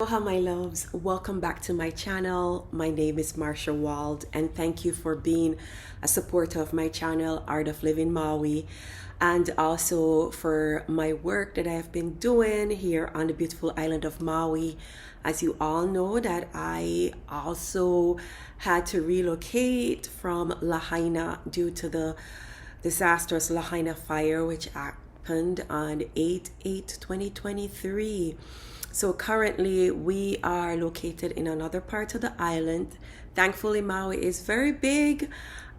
Aloha, my loves. Welcome back to my channel. My name is Marsha Wald, and thank you for being a supporter of my channel, Art of Living Maui, and also for my work that I have been doing here on the beautiful island of Maui. As you all know, that I also had to relocate from Lahaina due to the disastrous Lahaina Fire, which happened on 8/8/2023. So currently we are located in another part of the island. Thankfully, Maui is very big,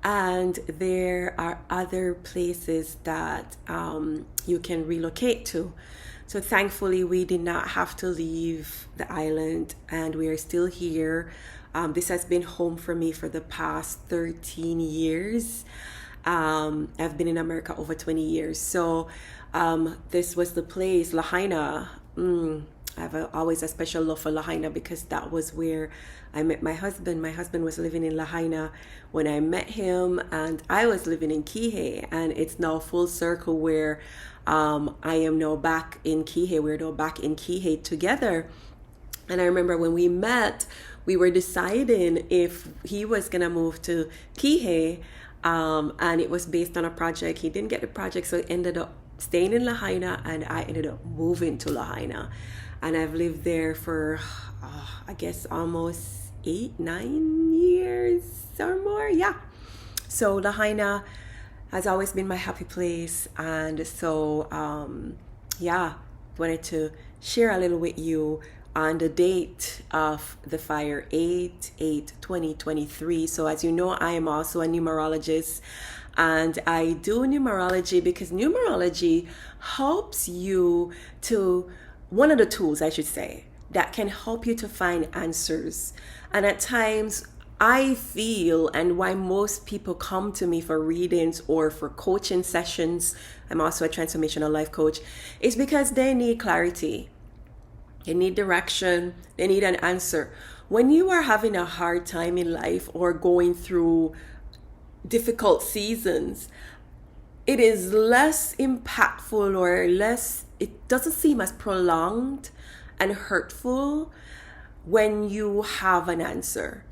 and there are other places that you can relocate to. So thankfully, we did not have to leave the island, and we are still here. This has been home for me for the past 13 years. I've been in America over 20 years. So this was the place, Lahaina. I have always a special love for Lahaina because that was where I met my husband. My husband was living in Lahaina when I met him, and I was living in Kihei, and it's now full circle where I am now back in Kihei. We're now back in Kihei together. And I remember when we met, we were deciding if he was going to move to Kihei, and it was based on a project. He didn't get the project, so he ended up staying in Lahaina, and I ended up moving to Lahaina. And I've lived there for, I guess, almost 8-9 years or more. Yeah. So Lahaina has always been my happy place. And so, wanted to share a little with you on the date of the fire, 8/8/2023. So as you know, I am also a numerologist. And I do numerology because numerology helps you to, one of the tools, I should say, that can help you to find answers. And at times, I feel, and why most people come to me for readings or for coaching sessions, I'm also a transformational life coach, is because they need clarity. They need direction. They need an answer. When you are having a hard time in life or going through difficult seasons, it is less impactful or it doesn't seem as prolonged and hurtful when you have an answer.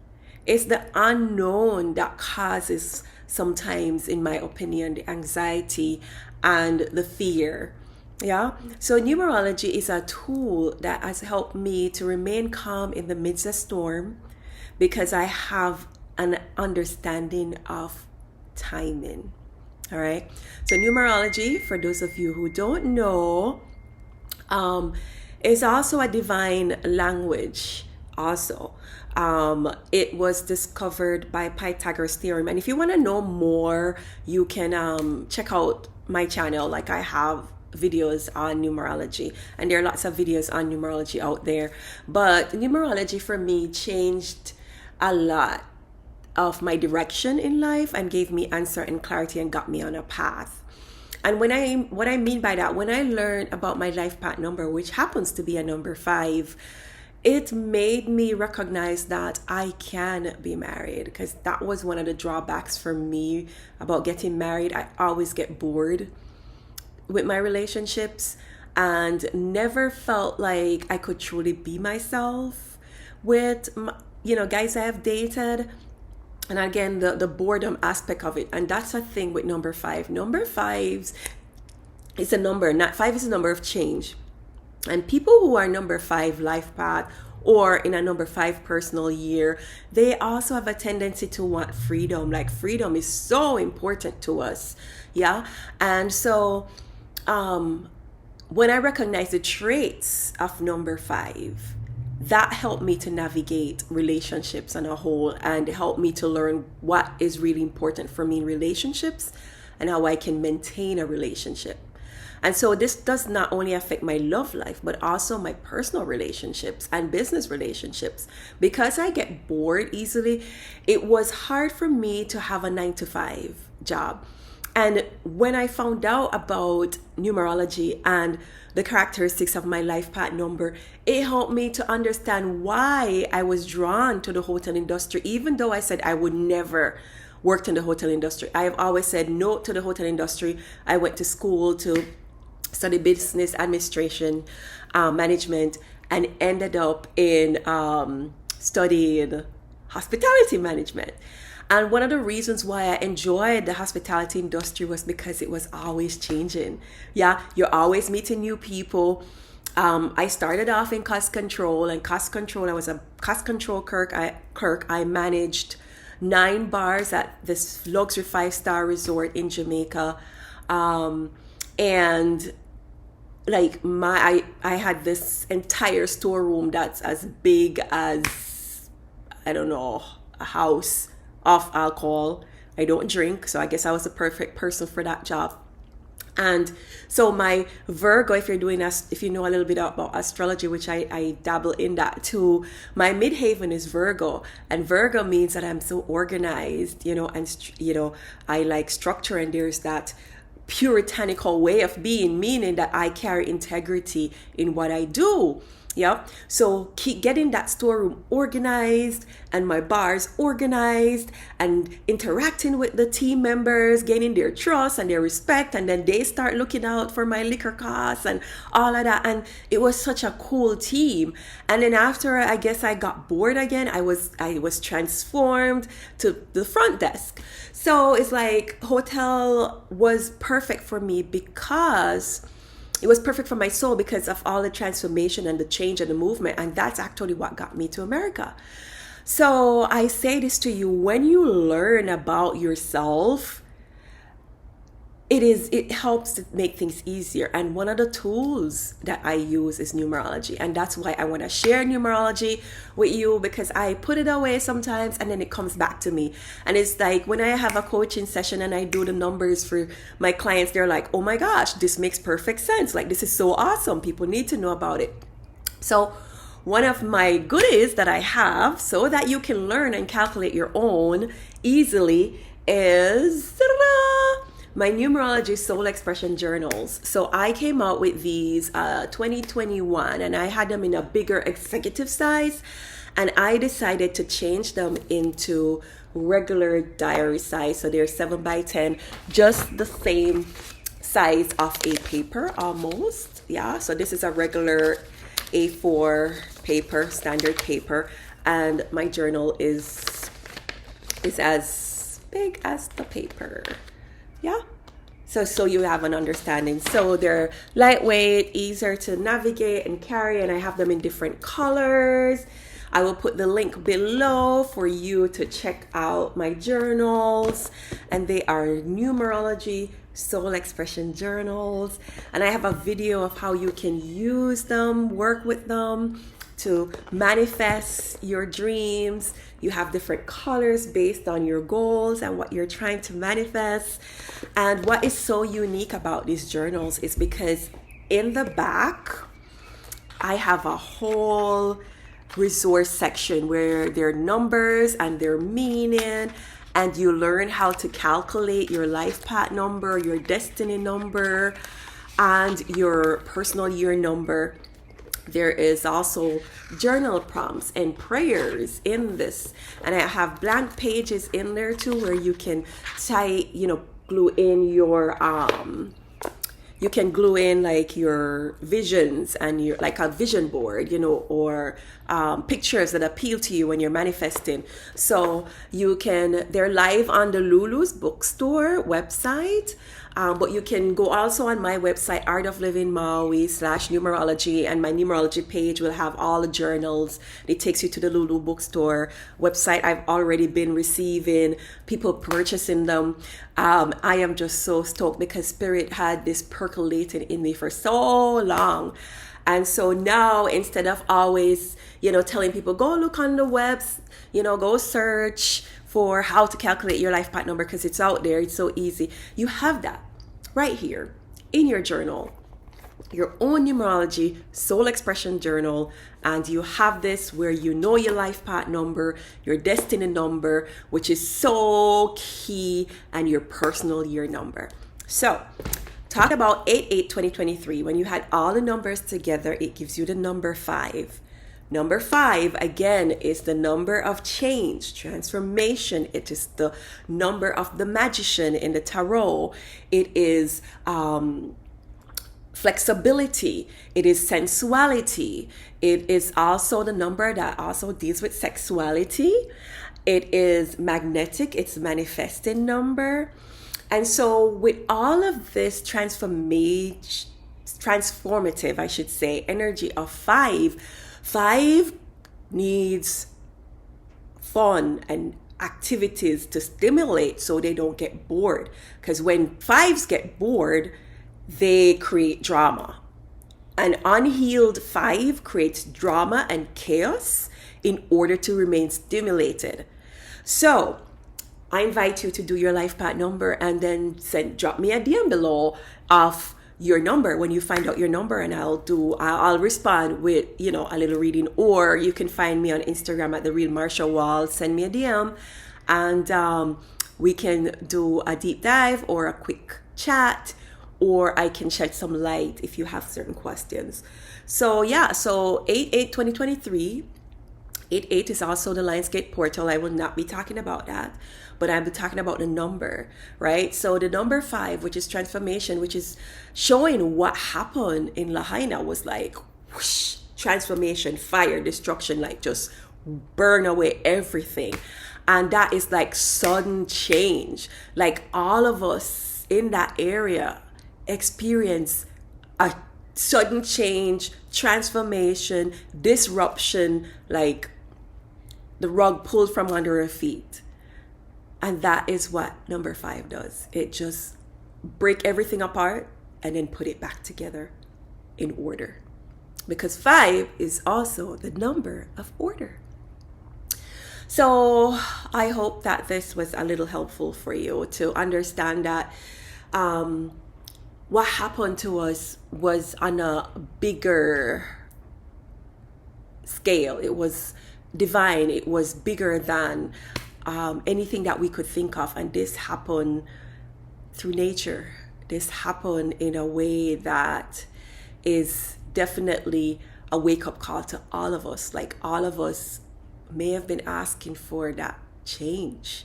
It's the unknown that causes, sometimes, in my opinion, the anxiety and the fear. Yeah. So numerology is a tool that has helped me to remain calm in the midst of storm because I have an understanding of timing. All right. So numerology, for those of you who don't know, is also a divine language. Also, it was discovered by Pythagoras theorem. And if you want to know more, you can check out my channel. Like, I have videos on numerology, and there are lots of videos on numerology out there. But numerology for me changed a lot of my direction in life and gave me answer and clarity and got me on a path. And what I mean by that, when I learned about my life path number, which happens to be a number 5, it made me recognize that I can be married, because that was one of the drawbacks for me about getting married. I always get bored with my relationships and never felt like I could truly be myself with, guys I have dated. And again, the boredom aspect of it. And that's a thing with number 5. Number 5 is a number, not 5 is a number of change. And people who are number 5 life path or in a number 5 personal year, they also have a tendency to want freedom. Like, freedom is so important to us. Yeah. And so when I recognize the traits of number 5, that helped me to navigate relationships on a whole and helped me to learn what is really important for me in relationships and how I can maintain a relationship. And so this does not only affect my love life, but also my personal relationships and business relationships. Because I get bored easily, it was hard for me to have a 9-to-5 job. And when I found out about numerology and the characteristics of my life path number, it helped me to understand why I was drawn to the hotel industry, even though I said I would never work in the hotel industry. I have always said no to the hotel industry. I went to school to study business administration, management, and ended up in studying hospitality management. And one of the reasons why I enjoyed the hospitality industry was because it was always changing. Yeah, you're always meeting new people. I started off in cost control, and cost control, I was a cost control clerk. I managed 9 bars at this luxury 5-star resort in Jamaica. And like I had this entire storeroom that's as big as, I don't know, a house of alcohol. I don't drink, so I guess I was the perfect person for that job. And so my Virgo, if you know a little bit about astrology, which I dabble in that too, my midheaven is Virgo, and Virgo means that I'm so organized, and I like structure, and there's that puritanical way of being, meaning that I carry integrity in what I do. Yeah. So keep getting that storeroom organized and my bars organized and interacting with the team members, gaining their trust and their respect. And then they start looking out for my liquor costs and all of that. And it was such a cool team. And then after, I guess I got bored again, I was transformed to the front desk. So it's like hotel was perfect for me because it was perfect for my soul because of all the transformation and the change and the movement. And that's actually what got me to America. So I say this to you, when you learn about yourself, it helps to make things easier. And one of the tools that I use is numerology. And that's why I want to share numerology with you, because I put it away sometimes and then it comes back to me. And it's like when I have a coaching session and I do the numbers for my clients, they're like, oh my gosh, this makes perfect sense. Like, this is so awesome. People need to know about it. So one of my goodies that I have so that you can learn and calculate your own easily is my Numerology Soul Expression Journals. So I came out with these 2021, and I had them in a bigger executive size, and I decided to change them into regular diary size. So they're 7x10, just the same size of a paper almost. Yeah, so this is a regular A4 paper, standard paper, and my journal is as big as the paper. Yeah. So you have an understanding. So they're lightweight, easier to navigate and carry, and I have them in different colors. I will put the link below for you to check out my journals, and they are Numerology Soul Expression Journals. And I have a video of how you can use them, work with them to manifest your dreams. You have different colors based on your goals and what you're trying to manifest. And what is so unique about these journals is because in the back, I have a whole resource section where there are numbers and their meaning, and you learn how to calculate your life path number, your destiny number, and your personal year number. There is also journal prompts and prayers in this. And I have blank pages in there too, where you can glue in like your visions and your, like a vision board, or pictures that appeal to you when you're manifesting. So they're live on the Lulu's bookstore website. But you can go also on my website, Art of Living Maui /Numerology, and my Numerology page will have all the journals. It takes you to the Lulu bookstore website. I've already been receiving people purchasing them. I am just so stoked because Spirit had this percolating in me for so long. And so now, instead of always, telling people, go look on the webs, go search for how to calculate your life path number because it's out there, it's so easy. You have that right here in your journal, your own Numerology Soul Expression Journal, and you have this where you know your life path number, your destiny number, which is so key, and your personal year number. So talk about 8/8/2023. When you had all the numbers together, it gives you the number 5. Number 5, again, is the number of change, transformation. It is the number of the magician in the tarot. It is flexibility, it is sensuality, it is also the number that also deals with sexuality, it is magnetic, it's manifesting number. And so with all of this transformative, I should say, energy of five needs fun and activities to stimulate so they don't get bored. Because when fives get bored, they create drama. An unhealed five creates drama and chaos in order to remain stimulated. So I invite you to do your life path number and then drop me a DM below of your number when you find out your number, and I'll respond with, a little reading. Or you can find me on Instagram at The Real Marsha Wall, send me a DM, and we can do a deep dive or a quick chat, or I can shed some light if you have certain questions. So 8/8/2023, 8/8 is also the Lionsgate portal. I will not be talking about that, but I'll be talking about the number, right? So the number 5, which is transformation, which is showing what happened in Lahaina, was like whoosh, transformation, fire, destruction, like just burn away everything. And that is like sudden change. Like all of us in that area experience a sudden change, transformation, disruption, like the rug pulled from under our feet. And that is what number 5 does. It just break everything apart and then put it back together in order. Because 5 is also the number of order. So I hope that this was a little helpful for you to understand that what happened to us was on a bigger scale. It was divine. It was bigger than anything that we could think of. And this happened through nature. This happened in a way that is definitely a wake-up call to all of us. Like all of us may have been asking for that change.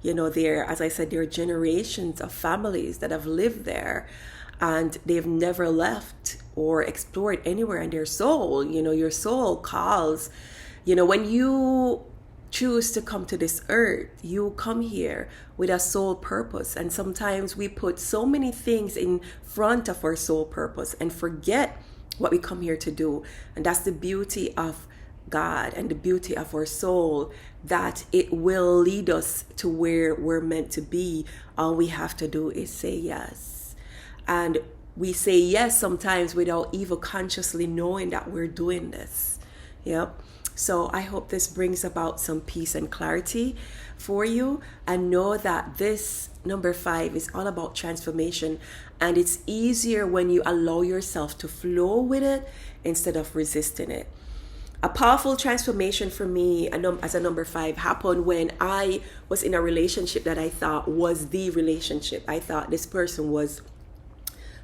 As I said, there are generations of families that have lived there and they've never left or explored anywhere in their soul. Your soul calls. When you choose to come to this earth, you come here with a soul purpose. And sometimes we put so many things in front of our soul purpose and forget what we come here to do. And that's the beauty of God and the beauty of our soul, that it will lead us to where we're meant to be. All we have to do is say yes. And we say yes sometimes without even consciously knowing that we're doing this. Yep. So I hope this brings about some peace and clarity for you, and know that this number 5 is all about transformation, and it's easier when you allow yourself to flow with it instead of resisting it. A powerful transformation for me as a number 5 happened when I was in a relationship that I thought was the relationship. I thought this person was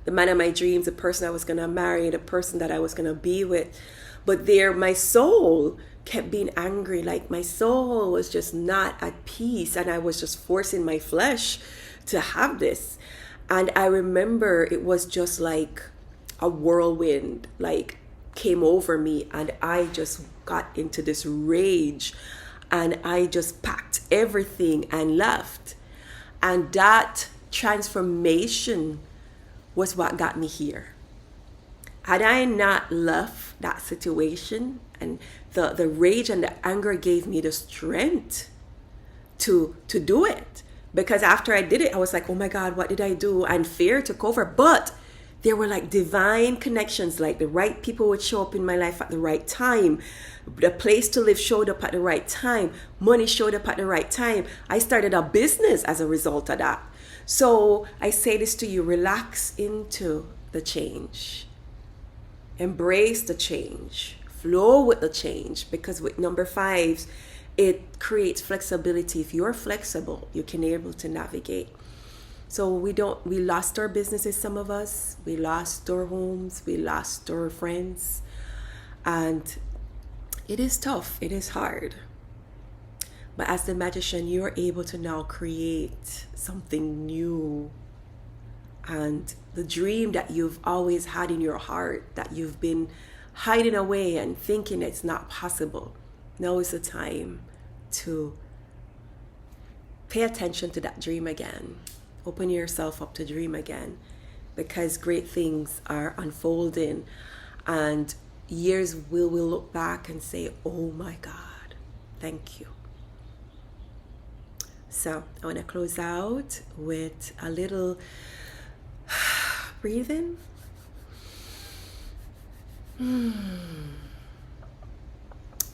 the man of my dreams, the person I was going to marry, the person that I was going to be with. But my soul kept being angry. Like my soul was just not at peace, and I was just forcing my flesh to have this. And I remember it was just like a whirlwind, like came over me, and I just got into this rage, and I just packed everything and left. And that transformation was what got me here. Had I not left that situation, and the rage and the anger gave me the strength to do it. Because after I did it, I was like, oh my God, what did I do? And fear took over. But there were like divine connections, like the right people would show up in my life at the right time. The place to live showed up at the right time. Money showed up at the right time. I started a business as a result of that. So I say this to you, relax into the change. Embrace the change. Flow with the change, because with number 5s, it creates flexibility. If you're flexible, you can be able to navigate. So we lost our businesses, some of us. We lost our homes. We lost our friends. And it is tough. It is hard. But as the magician, you're able to now create something new and the dream that you've always had in your heart that you've been hiding away and thinking it's not possible. Now is the time to pay attention to that dream again. Open yourself up to dream again, because great things are unfolding, and years will look back and say, oh my God, thank you. So I want to close out with a little breathing. And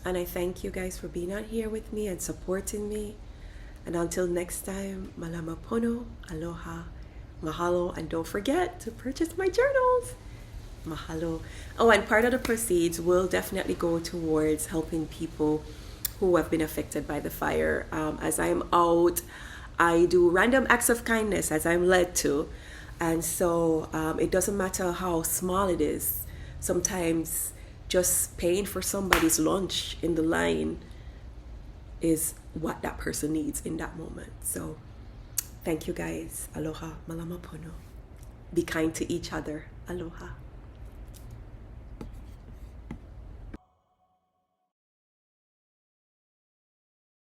I thank you guys for being out here with me and supporting me. And until next time, malama pono, aloha, mahalo, and don't forget to purchase my journals. Mahalo. Oh, and part of the proceeds will definitely go towards helping people who have been affected by the fire. As I'm out, I do random acts of kindness as I'm led to. And so it doesn't matter how small it is. Sometimes just paying for somebody's lunch in the line is what that person needs in that moment. So thank you guys. Aloha, malama pono. Be kind to each other. Aloha.